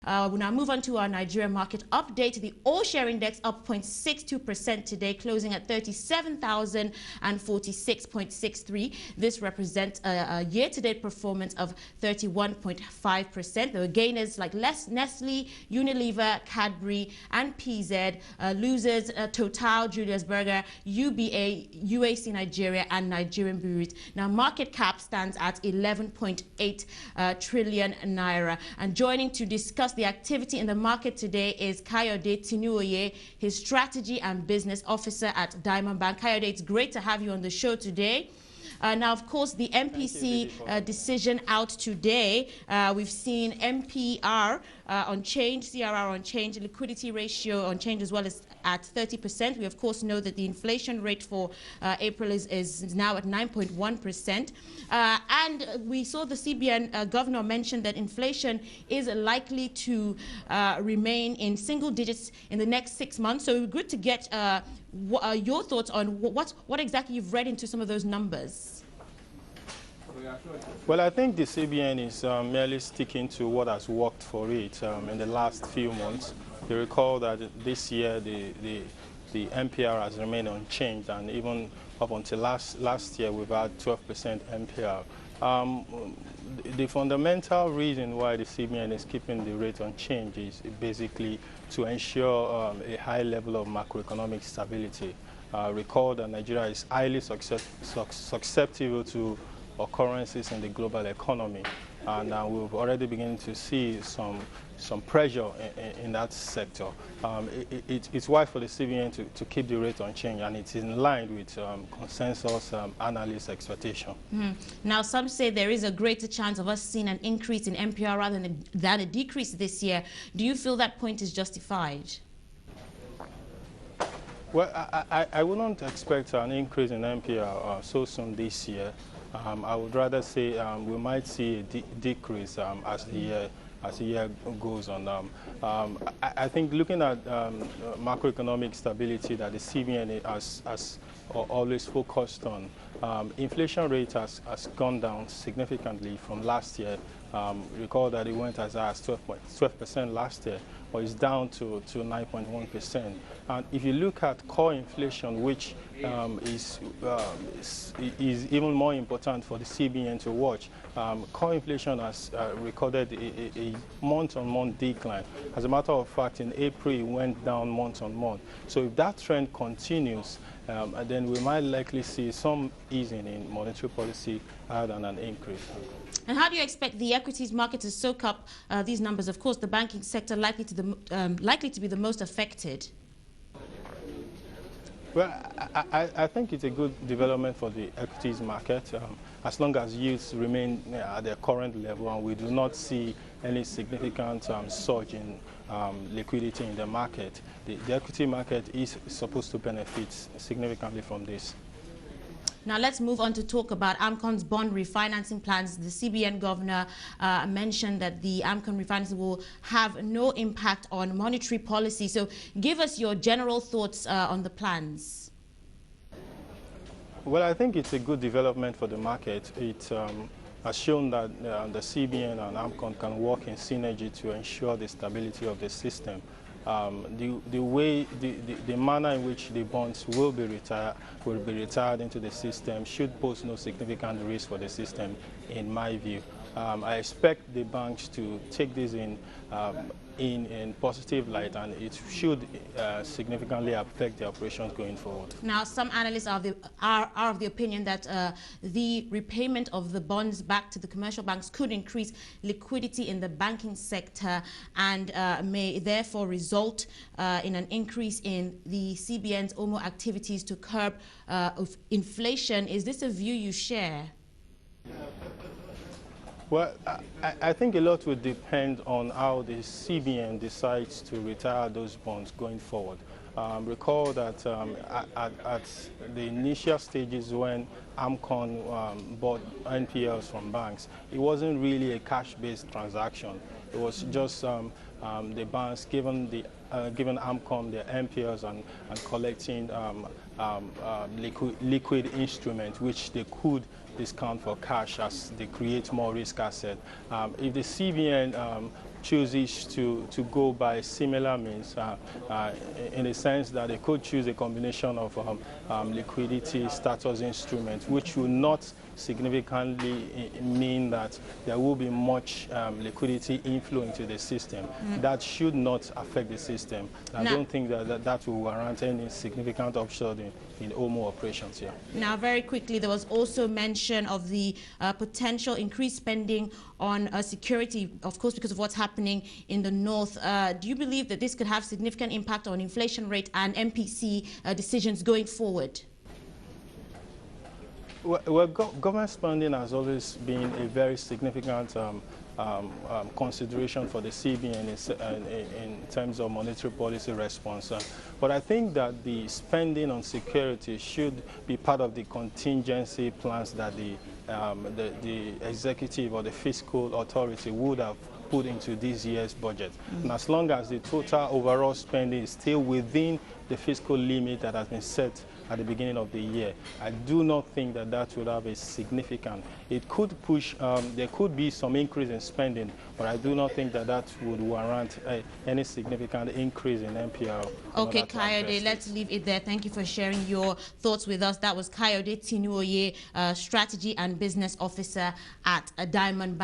We now move on to our Nigerian market update. The all-share index up 0.62% today, closing at 37,046.63. This represents a year-to-date performance of 31.5%. There were gainers like Nestle, Unilever, Cadbury, and PZ. Losers, Total, Julius Berger, UBA, UAC Nigeria, and Nigerian Breweries. Now, market cap stands at 11.8 trillion naira. And joining to discuss the activity in the market today is Kayode Tinuoye, his strategy and business officer at Diamond Bank. Kayode, it's great to have you on the show today. Now, of course, the MPC decision out today. We've seen MPR on change, CRR on change, liquidity ratio on change as well as at 30%. We, of course, know that the inflation rate for April is now at 9.1%. And we saw the CBN governor mention that inflation is likely to remain in single digits in the next 6 months. So good to get your thoughts on what exactly you've read into some of those numbers. Well, I think the CBN is merely sticking to what has worked for it in the last few months. You recall that this year the MPR has remained unchanged, and even up until last year we've had 12% MPR. The fundamental reason why the CBN is keeping the rate unchanged is basically to ensure a high level of macroeconomic stability. Recall that Nigeria is highly susceptible to occurrences in the global economy, and we've already begun to see some pressure in that sector. It's wise for the CBN to keep the rate unchanged, and it's in line with consensus analyst expectation. Now, some say there is a greater chance of us seeing an increase in MPR rather than a decrease this year. Do you feel that point is justified? Well, I wouldn't expect an increase in MPR so soon this year. I would rather say we might see a decrease as the year goes on. I think looking at macroeconomic stability that the CBN has always focused on, inflation rate has gone down significantly from last year. Recall that it went as high as 12% last year, but it's down to 9.1%. And if you look at core inflation, which is even more important for the CBN to watch, core inflation has recorded a month-on-month decline. As a matter of fact, in April, it went down month-on-month. So if that trend continues, then we might likely see some easing in monetary policy rather than an increase. And how do you expect the equities market to soak up these numbers? Of course, the banking sector likely to be the most affected. Well, I think it's a good development for the equities market, as long as yields remain at their current level and we do not see any significant surge in liquidity in the market. The equity market is supposed to benefit significantly from this. Now let's move on to talk about AMCON's bond refinancing plans. The CBN governor mentioned that the AMCON refinancing will have no impact on monetary policy. So give us your general thoughts on the plans. Well, I think it's a good development for the market. It has shown that the CBN and AMCON can work in synergy to ensure the stability of the system. The manner in which the bonds will be retired into the system should pose no significant risk for the system, in my view. I expect the banks to take this in positive light, and it should significantly affect the operations going forward. Now, some analysts are of the opinion that the repayment of the bonds back to the commercial banks could increase liquidity in the banking sector and may therefore result in an increase in the CBN's OMO activities to curb inflation. Is this a view you share? Well, I think a lot will depend on how the CBN decides to retire those bonds going forward. Recall that at the initial stages when AMCON bought NPLs from banks, it wasn't really a cash-based transaction. It was just the banks giving AMCON their NPLs and collecting liquid instruments which they could discount for cash as they create more risk asset. If the CBN chooses to go by similar means, in the sense that they could choose a combination of liquidity status instruments, which will not significantly mean that there will be much liquidity inflow into the system. That should not affect the system. I don't think that will warrant any significant upshot in OMO operations here. Now, very quickly, there was also mention of the potential increased spending on security, of course, because of what's happening in the north. Do you believe that this could have significant impact on inflation rate and MPC decisions going forward? Well, government spending has always been a very significant consideration for the CBN in terms of monetary policy response. But I think that the spending on security should be part of the contingency plans that the executive or the fiscal authority would have put into this year's budget. And as long as the total overall spending is still within the fiscal limit that has been set at the beginning of the year, I do not think that would have a significant. It could push, there could be some increase in spending, but I do not think that would warrant any significant increase in NPR. Okay, Kayode, let's leave it there. Thank you for sharing your thoughts with us. That was Kayode Tinuoye, Strategy and Business Officer at Diamond Bank.